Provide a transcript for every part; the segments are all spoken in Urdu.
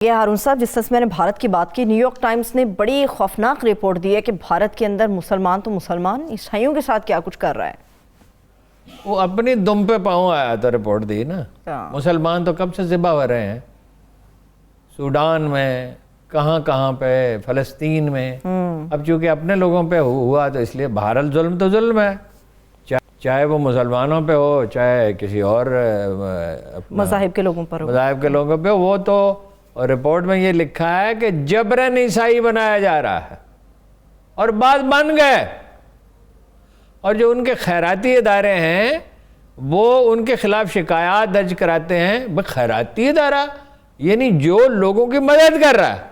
یہ ہارون صاحب، جس طرح میں نے بھارت کی بات کی، نیو یارک ٹائمز نے بڑی خوفناک رپورٹ دی ہے کہ بھارت کے اندر مسلمان تو مسلمان عیسائیوں کے ساتھ کیا کچھ کر رہا ہے۔ وہ اپنی دم پہ پاؤں آیا تو رپورٹ دی نا۔ مسلمان تو کب سے ذبح ہو رہے ہیں، سوڈان میں، کہاں پہ، فلسطین میں۔ اب چونکہ اپنے لوگوں پہ ہوا تو اس لیے بہرحال ظلم تو ظلم ہے، چاہے وہ مسلمانوں پہ ہو چاہے کسی اور مذاہب کے لوگوں پر ہو، مذاہب کے لوگوں پہ۔ وہ تو رپورٹ میں یہ لکھا ہے کہ جبراً عیسائی بنایا جا رہا ہے، اور بعض بن گئے، اور جو ان کے خیراتی ادارے ہیں وہ ان کے خلاف شکایات درج کراتے ہیں۔ خیراتی ادارہ یعنی جو لوگوں کی مدد کر رہا ہے،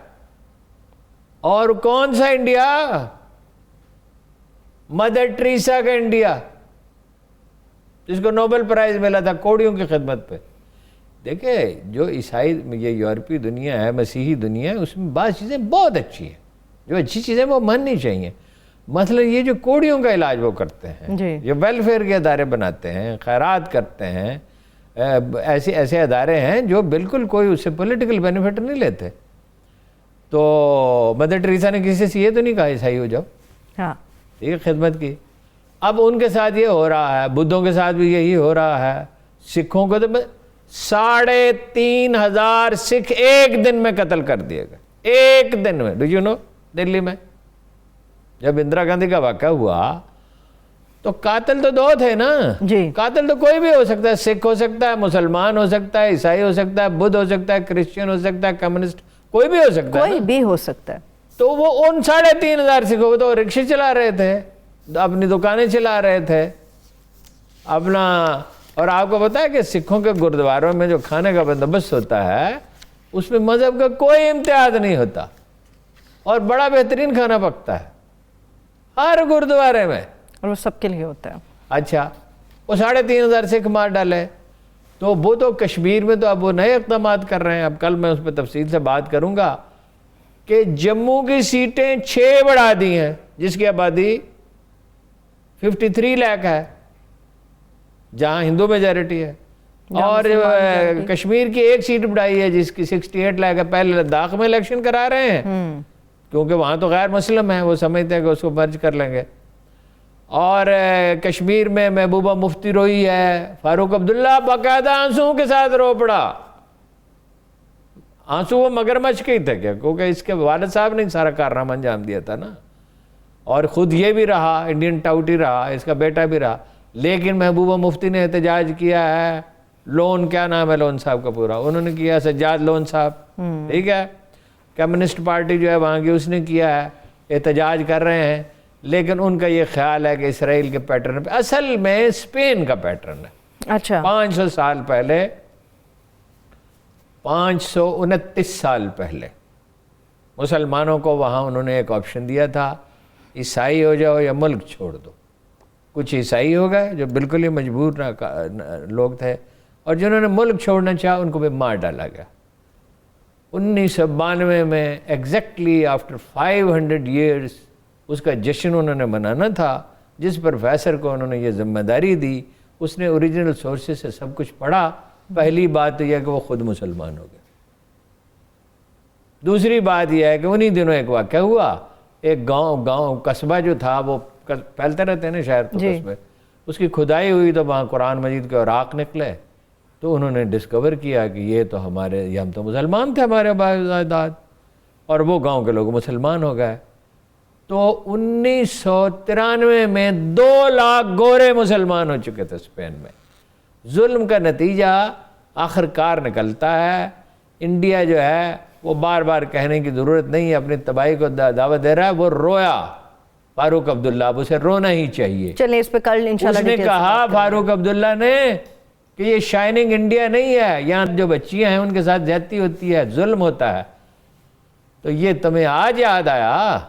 اور کون سا انڈیا؟ مدر ٹریسا کا انڈیا، جس کو نوبل پرائز ملا تھا کوڑیوں کی خدمت پہ۔ دیکھیں، جو عیسائی یہ یورپی دنیا ہے، مسیحی دنیا ہے، اس میں بعض چیزیں بہت اچھی ہیں، جو اچھی چیزیں وہ ماننی چاہیے۔ مثلا یہ جو کوڑیوں کا علاج وہ کرتے ہیں، یہ ویلفیئر کے ادارے بناتے ہیں، خیرات کرتے ہیں، ایسے ادارے ہیں جو بالکل کوئی اس سے پولیٹیکل بینیفٹ نہیں لیتے۔ تو مدر ٹریسا نے کسی سے یہ تو نہیں کہا عیسائی ہو جاؤ، ٹھیک ہے، خدمت کی۔ اب ان کے ساتھ یہ ہو رہا ہے، بدھوں کے ساتھ بھی یہی ہو رہا ہے۔ سکھوں کو تو 3,500 سکھ ایک دن میں قتل کر دیے گئے، ایک دن میں۔ Do you know? دلی میں جب اندرا گاندھی کا واقعہ ہوا تو قاتل تو دو تھے نا۔ قاتل تو کوئی بھی ہو سکتا ہے، سکھ ہو سکتا ہے، مسلمان ہو سکتا ہے، عیسائی ہو سکتا ہے، بدھ ہو سکتا ہے، کرسچن ہو سکتا ہے، کمیونسٹ، کوئی بھی ہو سکتا ہے، کوئی بھی ہو سکتا ہے۔ تو وہ ان 3,500 سکھوں کو تو رکشے چلا رہے تھے، اپنی دکانیں چلا رہے تھے اپنا۔ اور آپ کو پتا ہے کہ سکھوں کے گردواروں میں جو کھانے کا بندوبست ہوتا ہے اس میں مذہب کا کوئی امتیاز نہیں ہوتا، اور بڑا بہترین کھانا پکتا ہے ہر گردوارے میں، اور وہ سب کے لیے ہوتا ہے۔ اچھا، وہ 3,500 سکھ مار ڈالے۔ تو وہ تو کشمیر میں تو اب وہ نئے اقدامات کر رہے ہیں، اب کل میں اس پہ تفصیل سے بات کروں گا کہ جموں کی سیٹیں 6 بڑھا دی ہیں، جس کی آبادی 53 لاکھ ہے، جہاں ہندو میجارٹی ہے، اور کشمیر کی 1 سیٹ بڑھائی ہے جس کی 68 لاکھ ہے۔ پہلے لداخ میں الیکشن کرا رہے ہیں کیونکہ وہاں تو غیر مسلم ہیں، وہ سمجھتے ہیں کہ اس کو مرج کر لیں گے۔ اور کشمیر میں محبوبہ مفتی روئی ہے، فاروق عبداللہ باقاعدہ آنسوؤں کے ساتھ رو پڑا۔ آنسو وہ مگرمچھ کے ہی تھے کیا، کیونکہ اس کے والد صاحب نے سارا کارنامہ انجام دیا تھا نا، اور خود یہ بھی رہا، انڈین ٹاؤٹی رہا، اس کا بیٹا بھی رہا۔ لیکن محبوبہ مفتی نے احتجاج کیا ہے، لون، کیا نام ہے لون صاحب کا پورا، انہوں نے کیا، سجاد لون صاحب، ٹھیک ہے، کمیونسٹ پارٹی جو ہے وہاں کی، اس نے کیا ہے، احتجاج کر رہے ہیں۔ لیکن ان کا یہ خیال ہے کہ اسرائیل کے پیٹرن پہ، اصل میں اسپین کا پیٹرن ہے۔ اچھا، 500 سال پہلے، 529 سال پہلے مسلمانوں کو وہاں انہوں نے ایک آپشن دیا تھا، عیسائی ہو جاؤ یا ملک چھوڑ دو۔ کچھ عیسائی ہو گئے جو بالکل ہی مجبور لوگ تھے، اور جنہوں نے ملک چھوڑنا چاہا ان کو بھی مار ڈالا گیا۔ 1992 میں ایگزیکٹلی آفٹر 500 ایئرس اس کا جشن انہوں نے منانا تھا، جس پروفیسر کو انہوں نے یہ ذمہ داری دی، اس نے اوریجنل سورسز سے سب کچھ پڑھا۔ پہلی بات تو یہ ہے کہ وہ خود مسلمان ہو گئے۔ دوسری بات یہ ہے کہ انہی دنوں ایک واقعہ ہوا، ایک گاؤں قصبہ جو تھا، وہ پھیلتے رہتے ہیں نا شہر تو قصبے، اس کی کھدائی ہوئی تو وہاں قرآن مجید کے اوراق نکلے، تو انہوں نے ڈسکور کیا کہ یہ تو ہم تو مسلمان تھے، ہمارے باجداد، اور وہ گاؤں کے لوگ مسلمان ہو گئے۔ تو 1993 میں 2 لاکھ گورے مسلمان ہو چکے تھے اسپین میں۔ ظلم کا نتیجہ آخرکار نکلتا ہے۔ انڈیا جو ہے وہ بار بار کہنے کی ضرورت نہیں ہے، اپنی تباہی کو دعوت دے رہا ہے۔ وہ رویا فاروق عبداللہ، اب اسے رونا ہی چاہیے۔ چلیں اس پہ کل انشاءاللہ اس نے کہا فاروق عبداللہ نے کہ یہ شائننگ انڈیا نہیں ہے، یہاں جو بچیاں ہیں ان کے ساتھ زیادتی ہوتی ہے، ظلم ہوتا ہے۔ تو یہ تمہیں آج یاد آیا؟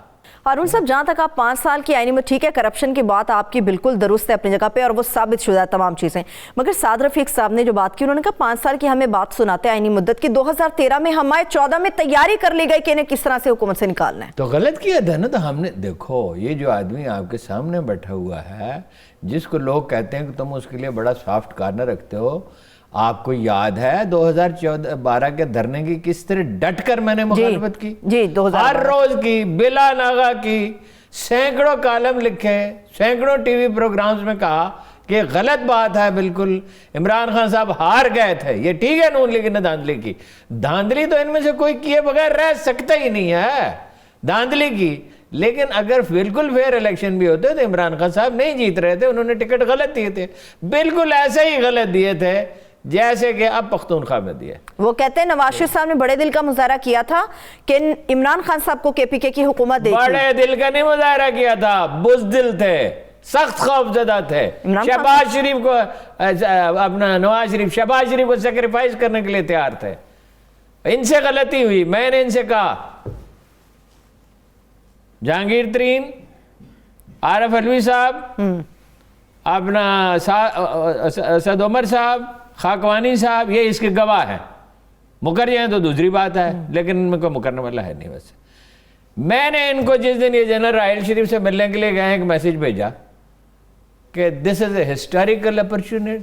ہارون صاحب، جہاں تک آپ 5 سال کی آئینی میں، ٹھیک ہے کرپشن کی بات آپ کی بالکل درست ہے اپنی جگہ پہ، اور وہ ثابت شدہ تمام چیزیں، مگر سعد رفیق صاحب نے جو بات کی، انہوں نے کہا 5 سال کی ہمیں بات سناتے ہیں آئینی مدت کی، 2013 میں ہمارے 14 میں تیاری کر لی گئی کہ انہیں کس طرح سے حکومت سے نکالنا ہے۔ تو غلط کیا تھا نا۔ تو ہم نے دیکھو، یہ جو آدمی آپ کے سامنے بیٹھا ہوا ہے، جس کو لوگ کہتے ہیں کہ تم اس کے لیے بڑا سافٹ کارنر رکھتے ہو، آپ کو یاد ہے 2012 کے دھرنے کی کس طرح ڈٹ کر میں نے مخالفت کی؟ جی 2012 ہر روز کی، بلا ناغہ کی، سینکڑوں کالم لکھے، سینکڑوں ٹی وی پروگرامز میں کہا کہ غلط بات ہے بالکل، عمران خان صاحب ہار گئے تھے، یہ ٹھیک ہے نون لیگ نے دھاندلی کی، دھاندلی تو ان میں سے کوئی کیے بغیر رہ سکتا ہی نہیں ہے، دھاندلی کی، لیکن اگر بالکل فیئر الیکشن بھی ہوتے تو عمران خان صاحب نہیں جیت رہے تھے، انہوں نے ٹکٹ غلط دیے تھے، بالکل ایسے ہی غلط دیے تھے جیسے کہ اب پختونخوا میں دیے۔ وہ کہتے ہیں نواز شریف صاحب نے بڑے دل کا مظاہرہ کیا تھا کہ عمران خان صاحب کو کے پی کے کی حکومت دے تھی۔ بڑے دل کا نہیں مظاہرہ کیا تھا، بزدل تھے، سخت خوف زدہ تھے، شہباز شریف کو اپنا نواز شریف شہباز شریف کو سیکریفائز کرنے کے لیے تیار تھے۔ ان سے غلطی ہوئی، میں نے ان سے کہا جہانگیر ترین، عارف علوی صاحب، اپنا اسد عمر صاحب، خاکوانی صاحب، یہ اس کے گواہ ہیں، مکر جائیں تو دوسری بات ہے، لیکن ان میں کوئی مکرنے والا ہے نہیں ویسے۔ میں نے ان کو جس دن یہ جنرل راحیل شریف سے ملنے کے لیے گئے ایک میسیج بھیجا کہ دس از اے ہسٹوریکل اپرچونٹی،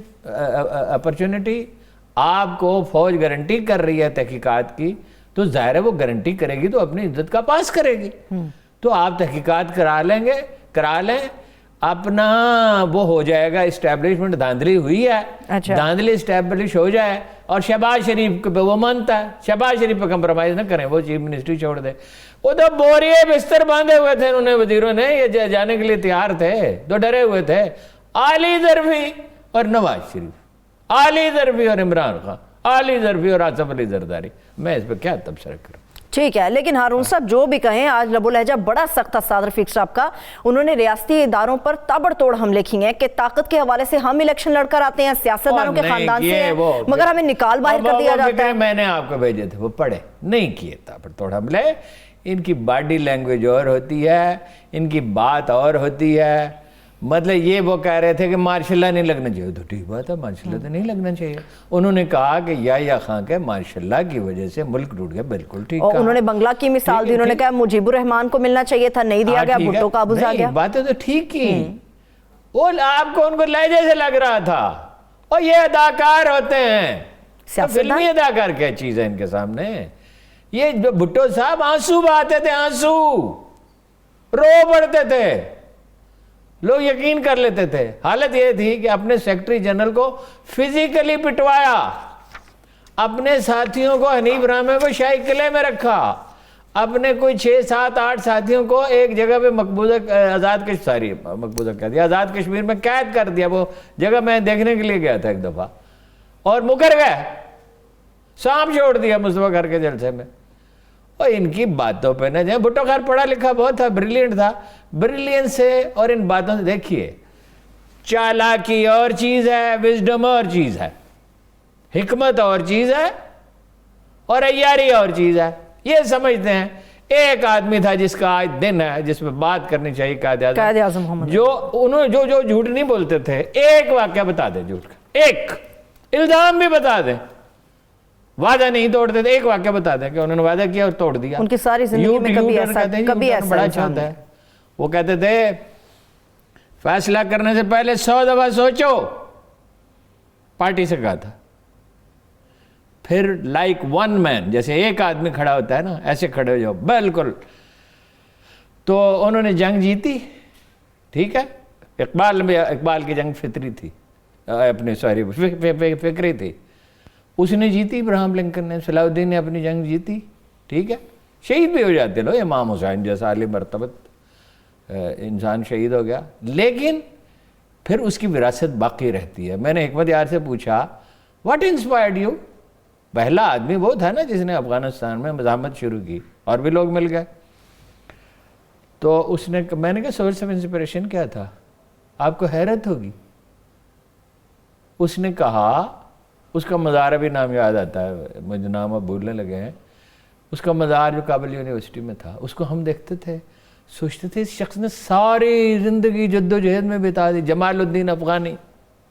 آپ کو فوج گارنٹی کر رہی ہے تحقیقات کی، تو ظاہر ہے وہ گارنٹی کرے گی تو اپنی عزت کا پاس کرے گی، تو آپ تحقیقات کرا لیں، اپنا وہ ہو جائے گا اسٹیبلشمنٹ، دھاندلی ہوئی ہے، دھاندلی اسٹیبلش ہو جائے، اور شہباز شریف پہ وہ مانتا ہے، شہباز شریف پہ کمپرومائز نہ کریں، وہ چیف منسٹری چھوڑ دے۔ وہ تو بوریے بستر باندھے ہوئے تھے، انہوں نے وزیروں نے یہ جانے کے لیے تیار تھے، تو ڈرے ہوئے تھے، علی ظرفی اور نواز شریف، علی ظرفی اور عمران خان، علی ظرفی اور آصف علی زرداری، میں اس پہ کیا تبصرہ کروں؟ ٹھیک ہے، لیکن ہارون صاحب جو بھی کہیں، آج لب و لہجہ بڑا سخت تھا صادر رفیق صاحب کا، انہوں نے ریاستی اداروں پر تابڑ توڑ حملے کیے ہیں کہ طاقت کے حوالے سے ہم الیکشن لڑ کر آتے ہیں، سیاستدانوں کے خاندان سے ہیں، مگر ہمیں نکال باہر کر دیا جاتا ہے۔ میں نے آپ کو بھیجے تھے، وہ پڑھے نہیں کیے تابڑ توڑ حملے، ان کی باڈی لینگویج اور ہوتی ہے، ان کی بات اور ہوتی ہے، مطلب یہ وہ کہہ رہے تھے کہ ماشاء اللہ نہیں لگنا چاہیے، تو ٹھیک بات ہے، ماشاء اللہ تو نہیں لگنا چاہیے، انہوں نے کہا کہ یا خان کے ماشاء اللہ کی وجہ سے ملک ٹوٹ گیا، بالکل ٹھیک کہا، انہوں نے بنگلہ کی مثال دی، انہوں نے کہا مجیب الرحمان کو ملنا چاہیے تھا، نہیں دیا گیا، بھٹو قابوز آ گیا، باتیں تو ٹھیک کی، وہ آپ کو ان کو لہجے سے لگ رہا تھا، اور یہ اداکار ہوتے ہیں، فلمی اداکار کیا چیز ہے ان کے سامنے، یہ بھٹو صاحب آنسو بہاتے تھے، آنسو رو پڑتے تھے، لوگ یقین کر لیتے تھے، حالت یہ تھی کہ اپنے سیکرٹری جنرل کو فزیکلی پٹوایا، اپنے ساتھیوں کو حنیف رحمہ کو شاہی قلعے میں رکھا، اپنے کوئی 6 7 8 ساتھیوں کو ایک جگہ پہ آزاد کشمیر میں قید کر دیا، وہ جگہ میں دیکھنے کے لیے گیا تھا ایک دفعہ، اور مکر گئے، سانپ چھوڑ دیا مصطفیٰ گھر کے جلسے میں، اور ان کی باتوں پہ نہ جائیں، بھٹو خیر پڑھا لکھا بہت تھا، بریلینٹ تھا، بریلینٹ سے اور ان باتوں سے دیکھیے، چالاکی اور چیز ہے، وزڈم اور چیز ہے، حکمت اور چیز ہے، اور عیاری اور چیز ہے، یہ سمجھتے ہیں۔ ایک آدمی تھا جس کا آج دن ہے جس پہ بات کرنی چاہیے، قائد اعظم محمد، جو انہوں جو جھوٹ نہیں بولتے تھے، ایک واقعہ بتا دیں جھوٹ کا، ایک الزام بھی بتا دیں، وعدہ نہیں توڑتے تھے، ایک واقعہ بتا دیں کہ انہوں نے وعدہ کیا اور توڑ دیا، ان کی ساری زندگی میں کبھی ایسا بڑا چاہتا ہے، وہ کہتے تھے فیصلہ کرنے سے پہلے 100 دفعہ سوچو، پارٹی سے کہا تھا، پھر لائک ون مین، جیسے ایک آدمی کھڑا ہوتا ہے نا، ایسے کھڑے ہو جاؤ بالکل۔ تو انہوں نے جنگ جیتی، ٹھیک ہے، اقبال کی جنگ فطری تھی، اپنے سوری فکری تھی، اس نے جیتی، ابراہم لنکن نے، صلاح الدین نے اپنی جنگ جیتی، ٹھیک ہے، شہید بھی ہو جاتے لو، امام حسین جیسا عالی مرتبت انسان شہید ہو گیا، لیکن پھر اس کی وراثت باقی رہتی ہے۔ میں نے حکمت یار سے پوچھا واٹ انسپائرڈ یو، پہلا آدمی وہ تھا نا جس نے افغانستان میں مزاحمت شروع کی، اور بھی لوگ مل گئے، تو اس نے، میں نے کہا سورس آف انسپریشن کیا تھا، آپ کو حیرت ہوگی، اس نے کہا، اس کا مزار بھی نام یاد آتا ہے، مجھے نام اب بھولنے لگے ہیں، اس کا مزار جو کابل یونیورسٹی میں تھا، اس کو ہم دیکھتے تھے، سوچتے تھے اس شخص نے ساری زندگی جد و جہد میں بتا دی، جمال الدین افغانی،